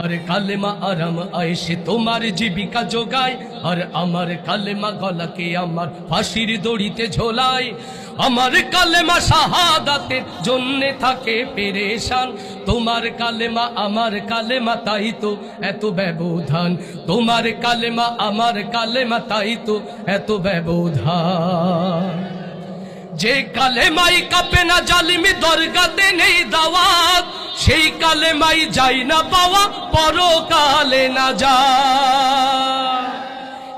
আর কালেমা আরাম আয়েশে তোমার জীবিকা যোগায়, আর আমার কালেমা গলাকে আমার ফাঁসির দড়িতে ঝোলায়। আমার কালেমা শাহাদাতের জন্যে থাকে পেরেশান, তোমার কালেমা আমার কালেমা তাই তো এত ব্যবধান। তোমার কালেমা আমার কালেমা তাই তো এত ব্যবধান। যে কালেমাই কাঁপে না জালিমি দরগাতে নেই দাওয়াত, সেই কালেমাই যাই না পাওয়া পরকালে না যা।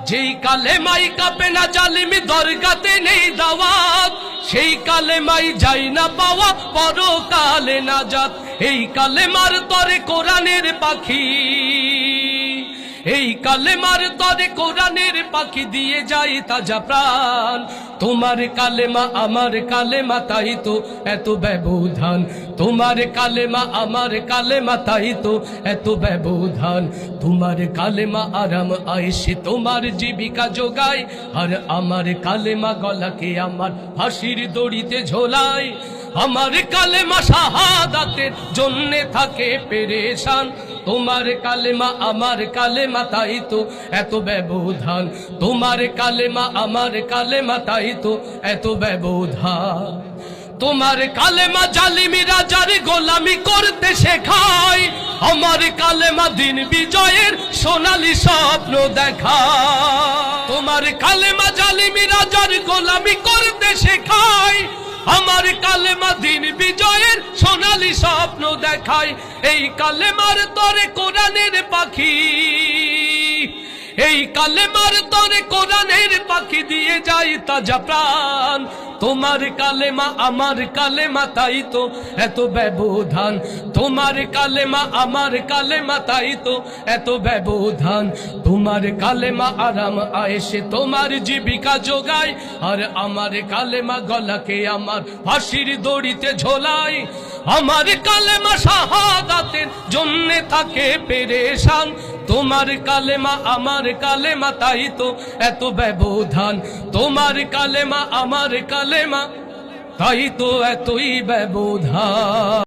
যেই কালেমাই কাঁপে না জালিমি দরগাতে নেই দাওয়াত, সেই কালেমাই যাই না পাওয়া পরকালে না যাত। এই কালেমার তরে কোরআনের পাখি, এই কালেমার তরে কোরআনের পাখি দিয়ে যায় তাজা প্রাণ। তোমার কালেমা আমার কালেমা তাই তো এত ব্যবধান। তোমার কালেমা আমার কালেমা তাই তো এত ব্যবধান। তোমার কালেমা আরাম আয়েশে তোমার জীবিকা যোগায়, আর আমার কালেমা গলাকে আমার ফাঁসির দড়িতে ঝোলায়। আমার কালেমা শাহাদাতের জন্যে থাকে পেরেশান, তোমার কালেমা আমার কালেমা তাই তো এত ব্যবধান। তোমার কালেমা আমার কালেমা তাই তো এত ব্যবধান। তোমার কালেমা জালিমি রাজার গোলামি করতে শেখায়, আমার কালেমা দিন বিজয়ের সোনালী স্বপ্ন দেখায়। তোমার কালেমা জালিমি রাজার গোলামি করতে শেখায়, আমার কালেমা দিন বিজয়ের সোনালী স্বপ্ন দেখায়। এই কালেমার তরে কোরআনের পাখি, এই কালেমার তরে কোরআনের পাখি দিয়ে যায় তাজা প্রাণ। তোমার কালেমা আমার কালেমা তাই তো এত ব্যবধান। তোমার কালেমা আমার কালেমা তাই তো এত ব্যবধান। তোমার কালেমা আরাম আয়েশে তোমার জীবিকা যোগায়, আর আমার কালেমা গলাকে আমার ফাঁসির দড়িতে ঝোলায়। আমার কালেমা শাহাদাতের জন্যে থাকে পেরেশান, তোমার কালেমা আমার কালেমা তাই তো এত ব্যবধান। তোমার কালেমা আমার কালেমা তাই তো এতই ব্যবধান।